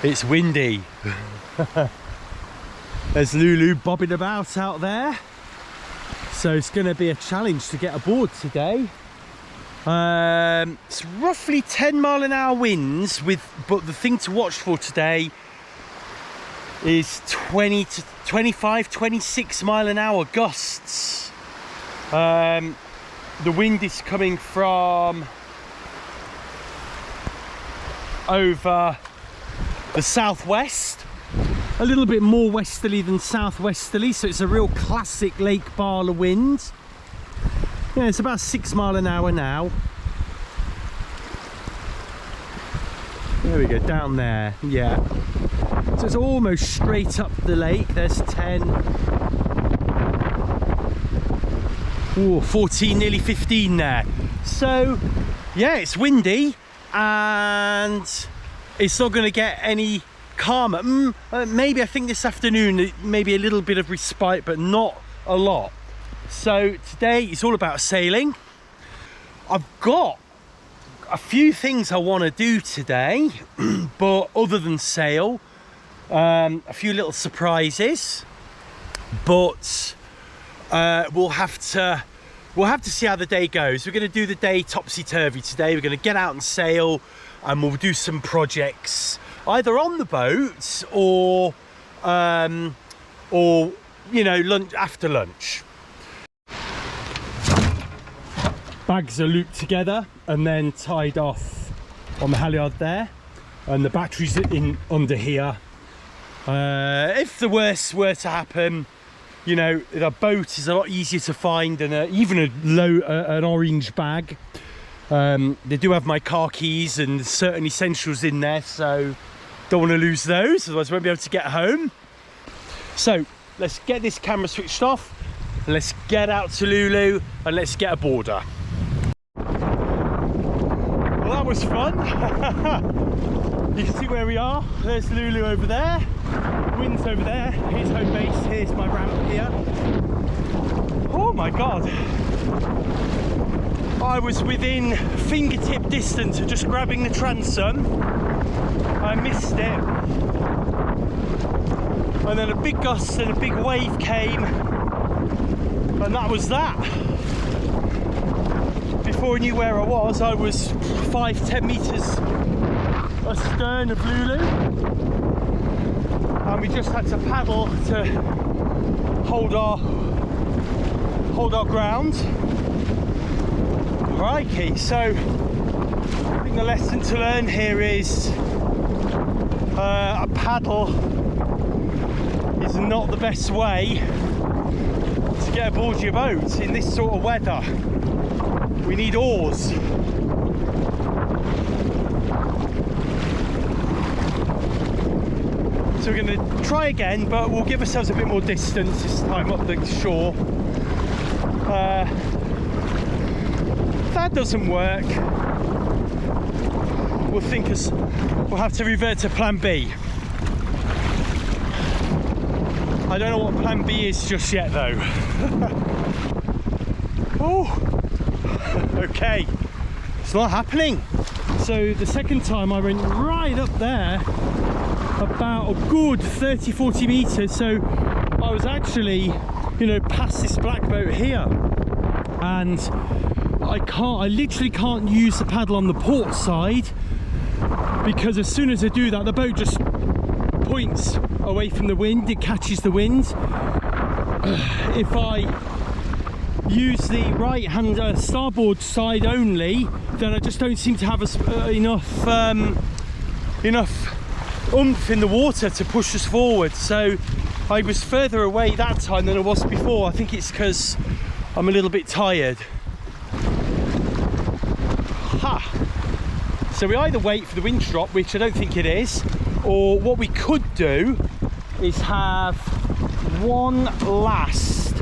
It's windy. There's Lulu bobbing about out there. So it's going to be a challenge to get aboard today. It's roughly 10-mile-an-hour winds, but the thing to watch for today is 20 to 25, 26-mile-an-hour gusts. The wind is coming from over the southwest, a little bit more westerly than southwesterly, so it's a real classic Lake Bala wind. Yeah, it's about 6 miles an hour now. There we go, down there, yeah. So it's almost straight up the lake. There's 10. Ooh, 14, nearly 15 there. So, yeah, it's windy and it's not going to get any calmer. Maybe I think this afternoon, maybe a little bit of respite, but not a lot. So today it's all about sailing. I've got a few things I want to do today, but other than sail, a few little surprises. But we'll have to see how the day goes. We're going to do the day topsy-turvy today. We're going to get out and sail, and we'll do some projects either on the boat or you know, lunch after lunch. Bags are looped together and then tied off on the halyard there, and the batteries in under here. If the worst were to happen, you know, the boat is a lot easier to find than even an orange bag. They do have my car keys and certain essentials in there, so don't want to lose those, otherwise I won't be able to get home. So let's get this camera switched off, and let's get out to Lulu, and let's get aboard her. Well, that was fun. You can see where we are. There's Lulu over there, wind's over there, here's home base, here's my ramp here. Oh my god, I was within fingertip distance of just grabbing the transom. I missed it, and then a big gust and a big wave came, and that was that. Before I knew where I was 5-10 meters astern of Lulu, and we just had to paddle to hold our ground. Crikey, so I think the lesson to learn here is a paddle is not the best way to get aboard your boat in this sort of weather. We need oars. So we're going to try again, but we'll give ourselves a bit more distance this time up the shore. If that doesn't work, we'll have to revert to plan B. I don't know what plan B is just yet though. Oh, okay, it's not happening. So the second time I went right up there, about a good 30-40 meters, so I was actually, you know, past this black boat here, and I literally can't use the paddle on the port side, because as soon as I do that, the boat just points away from the wind, it catches the wind. If I use the right hand starboard side only, then I just don't seem to have enough oomph in the water to push us forward. So I was further away that time than I was before. I think it's because I'm a little bit tired. Ha! So we either wait for the wind to drop, which I don't think it is, or what we could do is have one last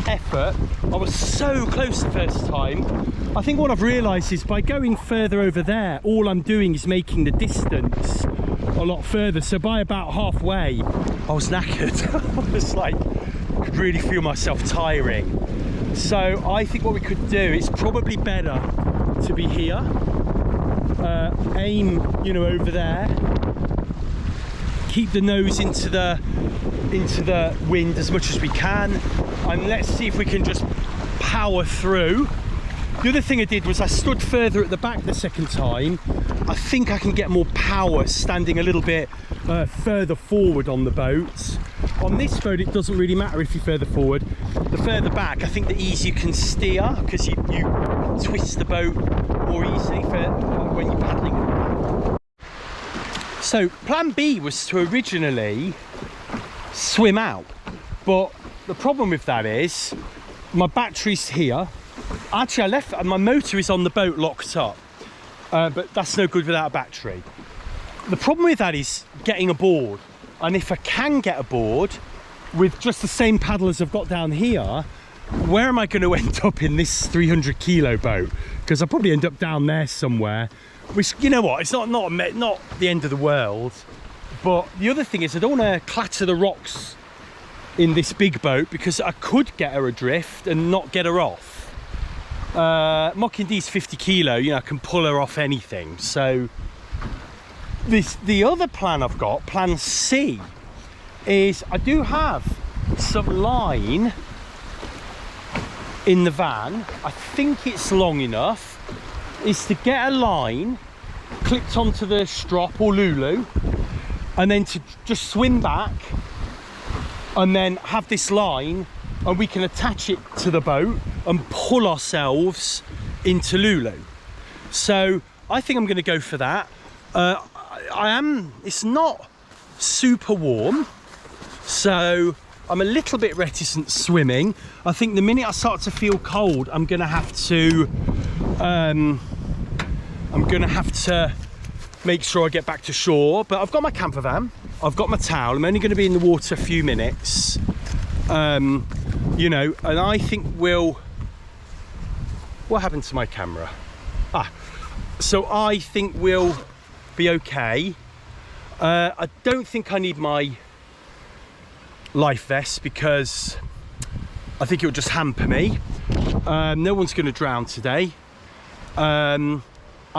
effort. I was so close the first time. I think what I've realised is by going further over there, all I'm doing is making the distance a lot further. So by about halfway, I was knackered. I was like, I could really feel myself tiring. So I think what we could do, it's probably better to be here, aim, you know, over there, keep the nose into the wind as much as we can, and let's see if we can just power through. The other thing I did was I stood further at the back the second time. I think I can get more power standing a little bit further forward on the boat. On this boat it doesn't really matter if you're further forward. The further back, I think the easier you can steer, because you twist the boat more easily when you're paddling. So plan B was to originally swim out, but the problem with that is my battery's here. Actually, I left, my motor is on the boat locked up, but that's no good without a battery. The problem with that is getting aboard, and if I can get aboard with just the same paddle as I've got down here, where am I going to end up in this 300 kilo boat? Because I'll probably end up down there somewhere, which, you know what, it's not the end of the world. But the other thing is I don't want to clatter the rocks in this big boat, because I could get her adrift and not get her off. Mochyn D's 50 kilo, you know, I can pull her off anything. So the other plan I've got, plan C, is I do have some line in the van. I think it's long enough, is to get a line clipped onto the strop or Lulu, and then to just swim back and then have this line, and we can attach it to the boat and pull ourselves into Lulu. So I think I'm going to go for that. It's not super warm, so I'm a little bit reticent swimming. I think the minute I start to feel cold, I'm going to have to make sure I get back to shore. But I've got my camper van, I've got my towel, I'm only going to be in the water a few minutes. You know, and I think what happened to my camera? So I think we'll be okay. I don't think I need my life vest, because I think it will just hamper me. No one's going to drown today. I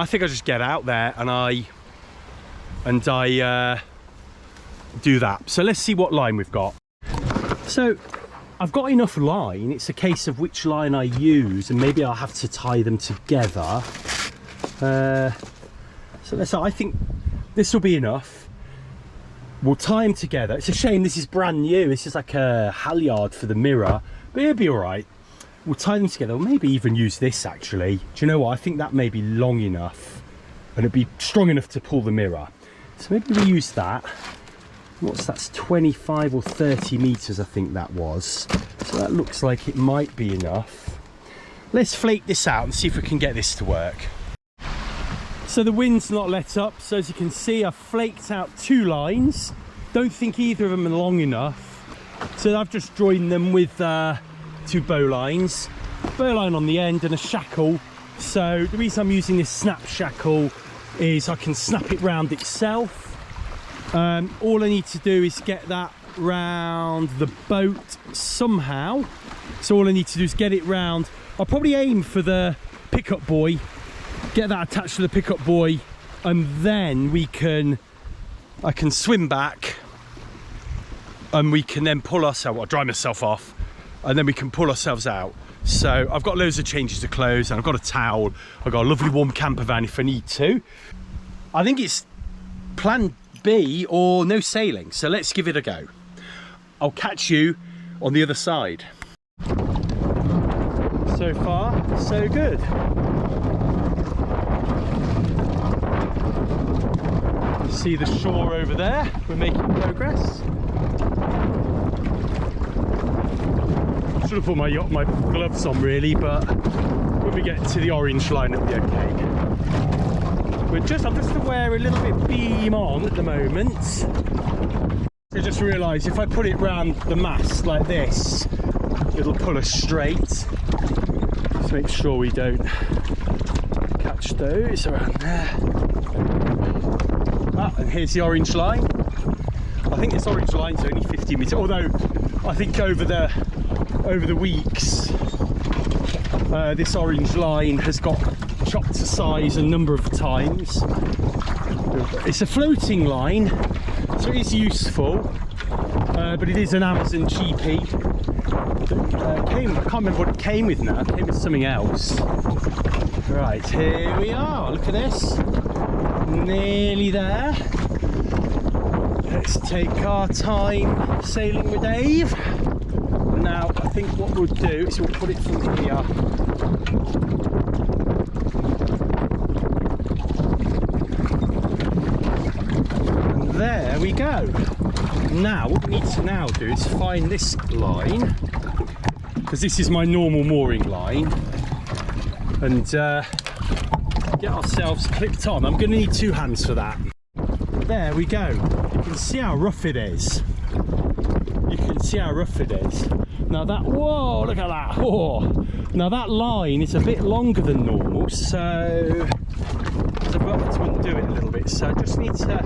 think I just get out there and I do that. So let's see what line we've got. So I've got enough line. It's a case of which line I use, and maybe I'll have to tie them together. So I think this will be enough. We'll tie them together. It's a shame this is brand new. This is like a halyard for the mirror, but it'll be all right. We'll tie them together. We'll maybe even use this actually. Do you know what? I think that may be long enough, and it'd be strong enough to pull the mirror. So maybe we use that. That's 25 or 30 meters, I think that was. So that looks like it might be enough. Let's flake this out and see if we can get this to work. So the wind's not let up, so as you can see I've flaked out 2 lines. Don't think either of them are long enough, so I've just joined them with 2 bowlines. Bowline on the end and a shackle. So the reason I'm using this snap shackle is I can snap it round itself. All I need to do is get that round the boat somehow. So all I need to do is get it round. I'll probably aim for the pickup buoy, get that attached to the pickup buoy, and then I can swim back, and we can then pull ourselves, I'll dry myself off, and then we can pull ourselves out. So I've got loads of changes of clothes, and I've got a towel, I've got a lovely warm camper van if I need to. I think it's plan B or no sailing, so let's give it a go. I'll catch you on the other side. So far, so good. See the shore over there, we're making progress. Should have put my gloves on really, but when we get to the orange line it'll be okay. I'm just aware a little bit beam on at the moment. I just realised if I put it round the mast like this, it'll pull us straight. Just make sure we don't catch those around there. And here's the orange line. I think this orange line's only 50 metres, although I think over the weeks this orange line has got chopped to size a number of times. It's a floating line, So it is useful, but it is an Amazon GP. I can't remember what it came with now. It came with something else. Right, here we are. Look at this. Nearly there. Let's take our time sailing with Dave. Now, I think what we'll do is we'll put it from here. And there we go. Now, what we need to now do is find this line, because this is my normal mooring line, and get ourselves clipped on. I'm going to need 2 hands for that. There we go. You can see how rough it is. You can see how rough it is. Now that, whoa, look at that. Whoa. Now that line is a bit longer than normal, so I've got to undo it a little bit. So I just need to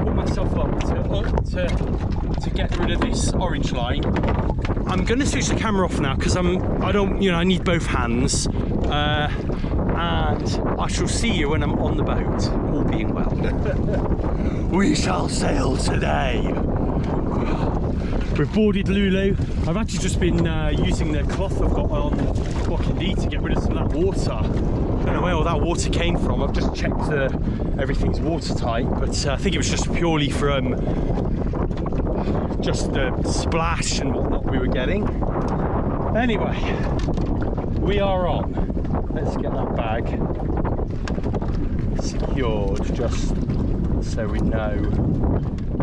pull myself up to get rid of this orange line. I'm going to switch the camera off now because I need both hands. And I shall see you when I'm on the boat, all being well. We shall sail today. We've boarded Lulu. I've actually just been using the cloth I've got on Mochyn to get rid of some of that water. I don't know where all that water came from. I've just checked everything's watertight, but I think it was just purely from just the splash and whatnot we were getting. Anyway, we are on. Let's get that bag secured just so we know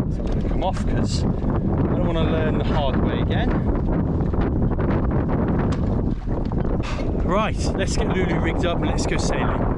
it's not going to come off, because I don't want to learn the hard way again. Right, let's get Lulu rigged up and let's go sailing.